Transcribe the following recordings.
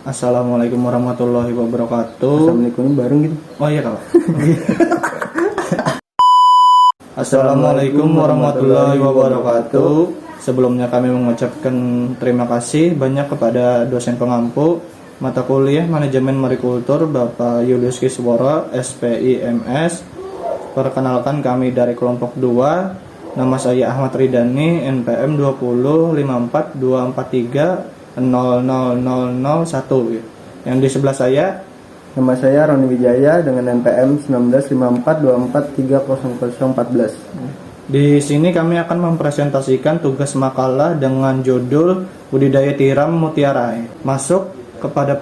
Assalamualaikum warahmatullahi wabarakatuh. Assalamualaikum bareng gitu. Oh iya kalau. Assalamualaikum warahmatullahi wabarakatuh. Sebelumnya kami mengucapkan terima kasih banyak kepada dosen pengampu mata kuliah Manajemen Marikultur Bapak Yulius Kisworo, SPI MS. Perkenalkan kami dari kelompok 2. Nama saya Ahmad Ridani, NPM 2054243 00001. Yang di sebelah saya, Nama saya Roni Wijaya dengan NPM 1954243014. di sini kami akan mempresentasikan tugas makalah dengan judul Budidaya Tiram Mutiara. Masuk kepada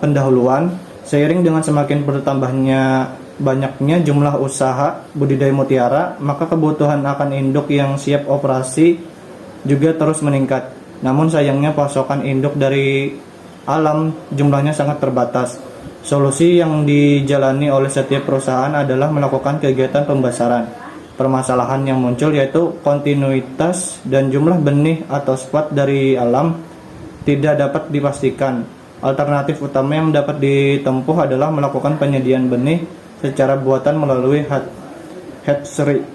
pendahuluan, seiring dengan semakin banyaknya jumlah usaha budidaya mutiara, maka kebutuhan akan induk yang siap operasi juga terus meningkat. Namun sayangnya pasokan induk dari alam jumlahnya sangat terbatas. Solusi yang dijalani oleh setiap perusahaan adalah melakukan kegiatan pembasaran. Permasalahan yang muncul yaitu kontinuitas dan jumlah benih atau spot dari alam tidak dapat dipastikan. Alternatif utama yang dapat ditempuh adalah melakukan penyediaan benih secara buatan melalui hatchery.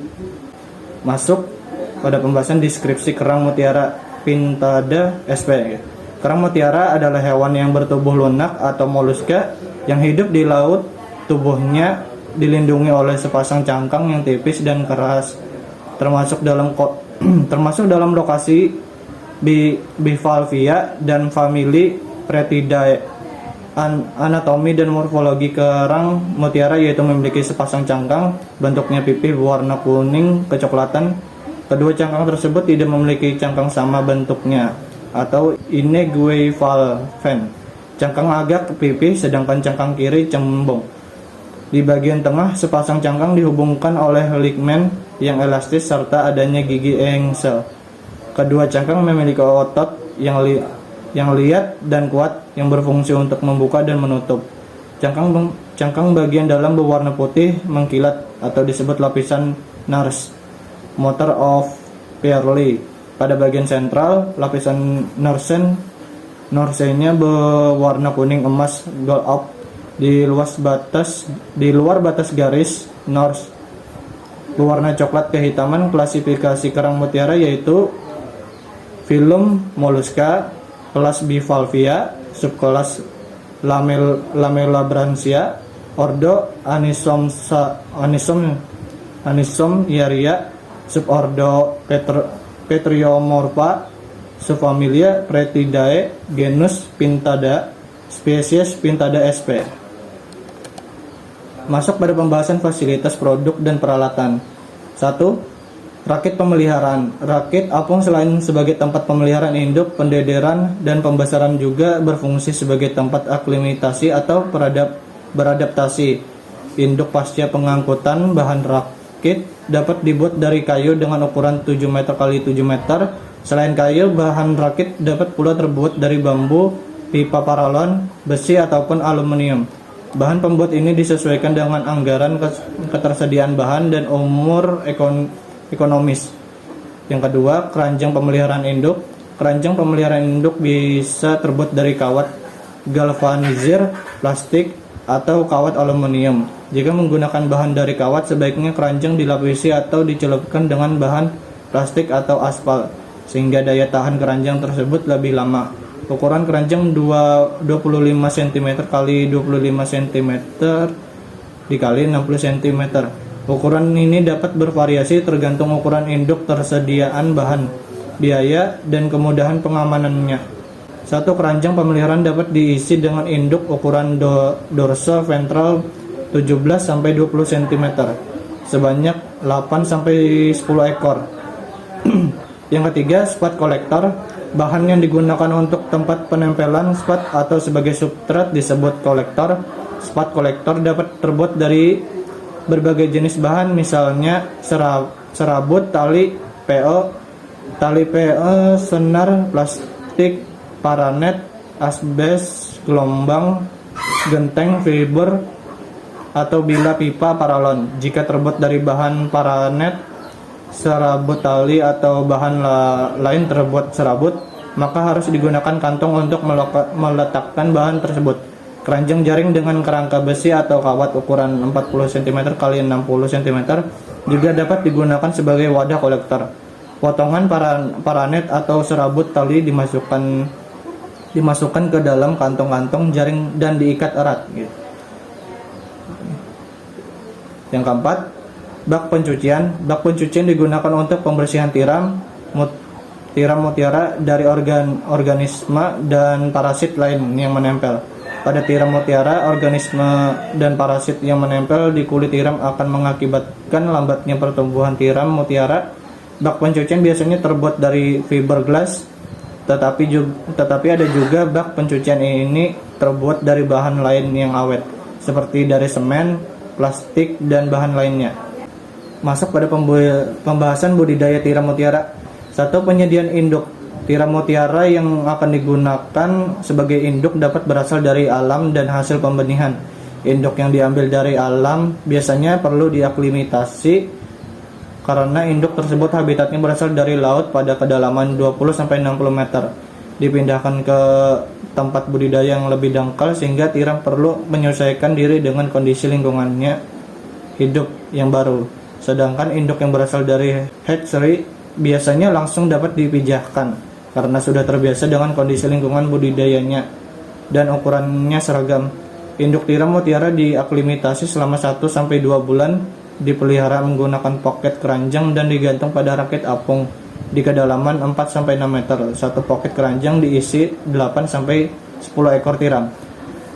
Masuk pada pembahasan deskripsi kerang mutiara Pintada sp. Kerang mutiara adalah hewan yang bertubuh lunak atau moluska yang hidup di laut. Tubuhnya dilindungi oleh sepasang cangkang yang tipis dan keras, termasuk dalam lokasi Bivalvia dan famili Pretidae. Anatomi dan morfologi kerang mutiara yaitu memiliki sepasang cangkang, bentuknya pipih berwarna kuning kecoklatan. Kedua cangkang tersebut tidak memiliki cangkang sama bentuknya atau inequivalent. Cangkang agak pipih sedangkan cangkang kiri cembung. Di bagian tengah, sepasang cangkang dihubungkan oleh ligamen yang elastis serta adanya gigi engsel. Kedua cangkang memiliki otot yang liat dan kuat yang berfungsi untuk membuka dan menutup. Cangkang bagian dalam berwarna putih mengkilat atau disebut lapisan nars, motor of Pearly. Pada bagian sentral, lapisan norsenya berwarna kuning emas gold up. Di luar batas garis nors berwarna coklat kehitaman. Klasifikasi kerang mutiara yaitu filum Mollusca, kelas Bivalvia, subkelas Lamellibranchia, ordo Anisomyaria, subordo Petriomorpha, subfamilia Pretidae, genus Pintada, spesies Pintada sp. Masuk pada pembahasan fasilitas produk dan peralatan. 1. Rakit pemeliharaan. Rakit apung selain sebagai tempat pemeliharaan induk, pendederan, dan pembesaran juga berfungsi sebagai tempat aklimatasi atau beradaptasi induk pasca pengangkutan. Bahan rakit dapat dibuat dari kayu dengan ukuran 7 meter x 7 meter. Selain kayu, bahan rakit dapat pula terbuat dari bambu, pipa paralon, besi ataupun aluminium. Bahan pembuat ini disesuaikan dengan anggaran, ketersediaan bahan, dan umur ekonomis. Yang kedua, keranjang pemeliharaan induk. Keranjang pemeliharaan induk bisa terbuat dari kawat galvanizir, plastik, atau kawat aluminium. Jika menggunakan bahan dari kawat, sebaiknya keranjang dilapisi atau dicelupkan dengan bahan plastik atau aspal, sehingga daya tahan keranjang tersebut lebih lama. Ukuran keranjang 25 cm x 25 cm dikali 60 cm. Ukuran ini dapat bervariasi tergantung ukuran induk, tersediaan bahan, biaya, dan kemudahan pengamanannya. Satu keranjang pemeliharaan dapat diisi dengan induk ukuran dorsal ventral 17-20 cm sebanyak 8-10 ekor. Yang ketiga, spot kolektor. Bahan yang digunakan untuk tempat penempelan spot atau sebagai substrat disebut kolektor. Spot kolektor dapat terbuat dari berbagai jenis bahan, misalnya serabut, tali PO, senar, plastik, paranet, asbes, gelombang, genteng, fiber, atau bila pipa paralon. Jika terbuat dari bahan paranet, serabut tali atau bahan lain terbuat serabut, maka harus digunakan kantong untuk meletakkan bahan tersebut. Keranjang jaring dengan kerangka besi atau kawat ukuran 40 cm x 60 cm juga dapat digunakan sebagai wadah kolektor. Potongan paranet atau serabut tali dimasukkan ke dalam kantong-kantong jaring dan diikat erat gitu. Yang keempat, bak pencucian. Bak pencucian digunakan untuk pembersihan tiram mutiara dari organisme dan parasit lain yang menempel. Pada tiram mutiara, organisme dan parasit yang menempel di kulit tiram akan mengakibatkan lambatnya pertumbuhan tiram mutiara. Bak pencucian biasanya terbuat dari fiberglass, tetapi ada juga bak pencucian ini terbuat dari bahan lain yang awet, seperti dari semen, plastik, dan bahan lainnya. Masuk pada pembahasan budidaya tiram mutiara. 1. Penyediaan induk. Tiram mutiara yang akan digunakan sebagai induk dapat berasal dari alam dan hasil pembenihan. Induk yang diambil dari alam biasanya perlu diaklimatasi karena induk tersebut habitatnya berasal dari laut pada kedalaman 20-60 meter. Dipindahkan ke tempat budidaya yang lebih dangkal sehingga tiram perlu menyesuaikan diri dengan kondisi lingkungannya hidup yang baru. Sedangkan induk yang berasal dari hatchery biasanya langsung dapat dipijahkan karena sudah terbiasa dengan kondisi lingkungan budidayanya dan ukurannya seragam. Induk tiram mutiara diaklimatasi selama 1-2 bulan, dipelihara menggunakan poket keranjang dan digantung pada rakit apung di kedalaman 4-6 meter. Satu poket keranjang diisi 8-10 ekor tiram.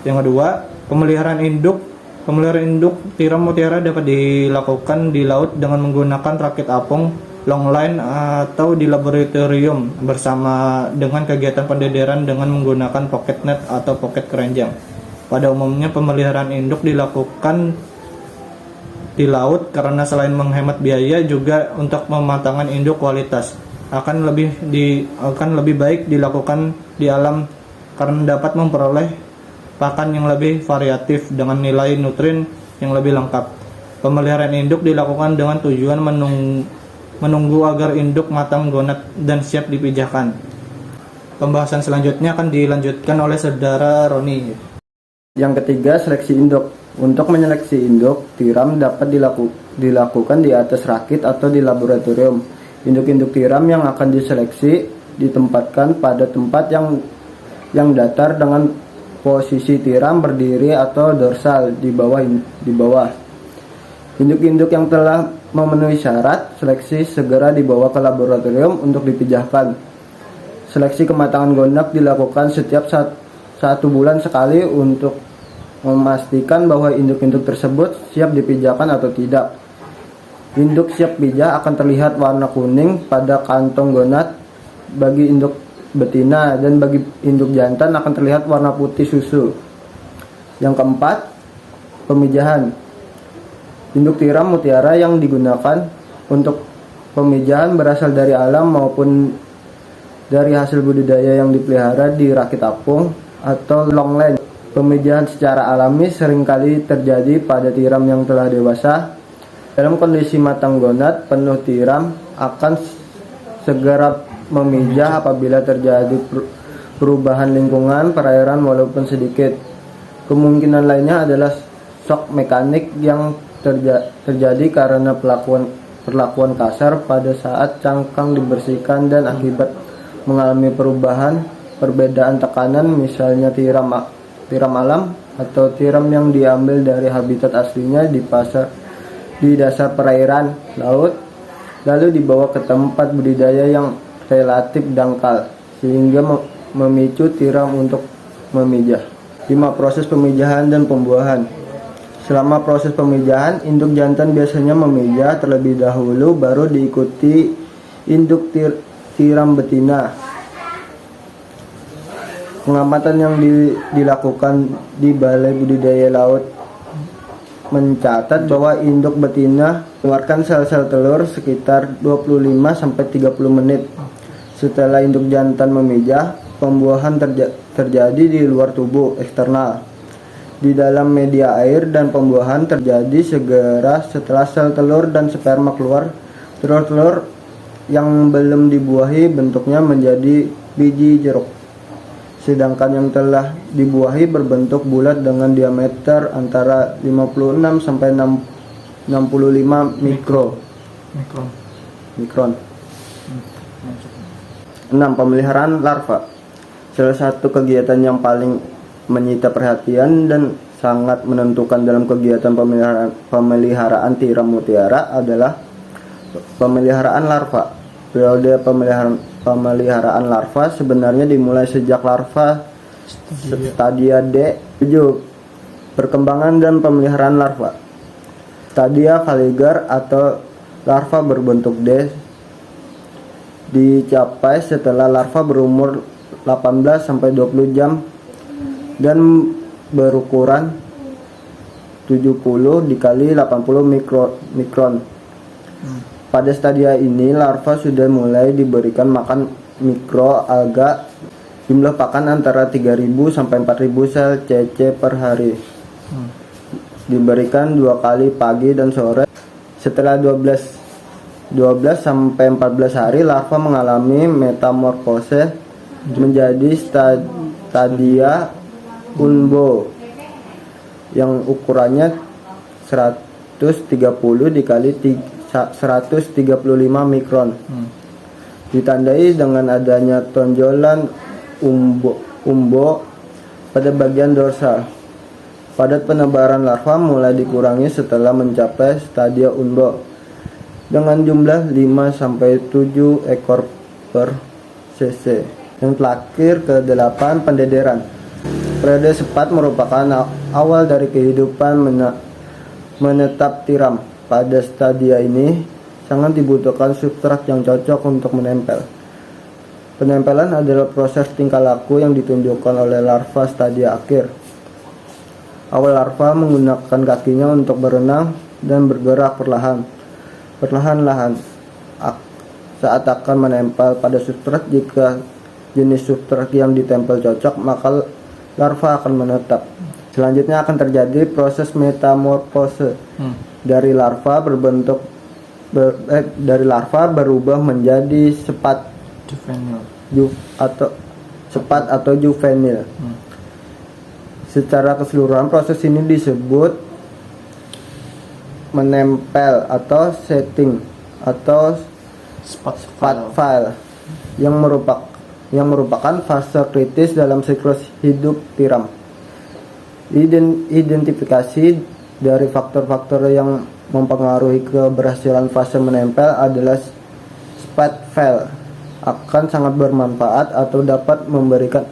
Yang kedua, pemeliharaan induk. Pemeliharaan induk tiram mutiara dapat dilakukan di laut dengan menggunakan rakit apung, longline, atau di laboratorium bersama dengan kegiatan pendederan dengan menggunakan pocket net atau pocket keranjang. Pada umumnya pemeliharaan induk dilakukan di laut karena selain menghemat biaya juga untuk pematangan induk kualitas akan lebih baik dilakukan di alam karena dapat memperoleh pakan yang lebih variatif dengan nilai nutrien yang lebih lengkap. Pemeliharaan induk dilakukan dengan tujuan menunggu agar induk matang gonat dan siap dipijahkan. Pembahasan selanjutnya akan dilanjutkan oleh saudara Roni. Yang ketiga, seleksi induk. Untuk menyeleksi induk tiram dapat dilakukan di atas rakit atau di laboratorium. Induk-induk tiram yang akan diseleksi ditempatkan pada tempat yang datar dengan posisi tiram berdiri atau dorsal di bawah. Induk-induk yang telah memenuhi syarat seleksi segera dibawa ke laboratorium untuk dipijahkan. Seleksi kematangan gonak dilakukan setiap 1 bulan sekali untuk memastikan bahwa induk-induk tersebut siap dipijahkan atau tidak. Induk siap pijah akan terlihat warna kuning pada kantong gonat bagi induk betina dan bagi induk jantan akan terlihat warna putih susu. Yang keempat, pemijahan. Induk tiram mutiara yang digunakan untuk pemijahan berasal dari alam maupun dari hasil budidaya yang dipelihara di rakit apung atau longline. Pemijahan secara alami seringkali terjadi pada tiram yang telah dewasa. Dalam kondisi matang gonat penuh, tiram akan segera memijah apabila terjadi perubahan lingkungan perairan walaupun sedikit. Kemungkinan lainnya adalah shock mekanik yang terjadi karena perlakuan kasar pada saat cangkang dibersihkan dan akibat mengalami perbedaan tekanan, misalnya tiram alam atau tiram yang diambil dari habitat aslinya di dasar perairan laut lalu dibawa ke tempat budidaya yang relatif dangkal sehingga memicu tiram untuk memijah. 5. Proses pemijahan dan pembuahan. Selama proses pemijahan, induk jantan biasanya memijah terlebih dahulu baru diikuti induk tiram betina. Pengamatan yang dilakukan di Balai Budidaya Laut mencatat bahwa induk betina mengeluarkan sel-sel telur sekitar 25-30 menit. Setelah induk jantan memijah, pembuahan terjadi di luar tubuh eksternal, di dalam media air, dan pembuahan terjadi segera setelah sel telur dan sperma keluar. Telur-telur yang belum dibuahi bentuknya menjadi biji jeruk. Sedangkan yang telah dibuahi berbentuk bulat dengan diameter antara 56 sampai 65 mikron. 6. Pemeliharaan larva. Salah satu kegiatan yang paling menyita perhatian dan sangat menentukan dalam kegiatan pemeliharaan tiram mutiara adalah pemeliharaan larva. Periode pemeliharaan larva sebenarnya dimulai sejak larva stadia D. 7. Perkembangan dan pemeliharaan larva. Stadia valiger atau larva berbentuk D dicapai setelah larva berumur 18 sampai 20 jam dan berukuran 70 dikali 80 mikron. Pada stadia ini larva sudah mulai diberikan makan mikroalga. Jumlah pakan antara 3.000 sampai 4.000 sel cc per hari. Diberikan 2 kali pagi dan sore. Setelah 12 sampai 14 hari larva mengalami metamorfose menjadi stadia unbo yang ukurannya 130 dikali 135 mikron. Ditandai dengan adanya tonjolan umbo pada bagian dorsal. Padat penebaran larva mulai dikurangi setelah mencapai stadia unbo dengan jumlah 5 sampai 7 ekor per cc. Yang terakhir ke-8, pendederan. Periode sepat merupakan awal dari kehidupan menetap tiram. Pada stadia ini sangat dibutuhkan substrat yang cocok untuk menempel. Penempelan adalah proses tingkah laku yang ditunjukkan oleh larva stadia akhir. Awal larva menggunakan kakinya untuk berenang dan bergerak perlahan-lahan saat akan menempel pada substrat. Jika jenis substrat yang ditempel cocok, maka larva akan menetap. Selanjutnya akan terjadi proses metamorfose. Dari larva berubah menjadi sepat atau juvenil. Secara keseluruhan proses ini disebut menempel atau setting atau spot file yang merupakan fase kritis dalam siklus hidup tiram. Identifikasi dari faktor-faktor yang mempengaruhi keberhasilan fase menempel adalah spot file akan sangat bermanfaat atau dapat memberikan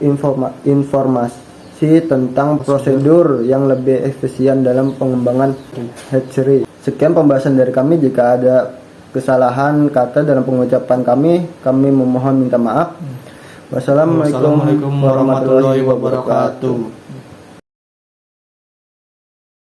informasi tentang prosedur yang lebih efisien dalam pengembangan hatchery. Sekian pembahasan dari kami. Jika ada kesalahan kata dalam pengucapan kami memohon minta maaf. Wassalamualaikum warahmatullahi wabarakatuh.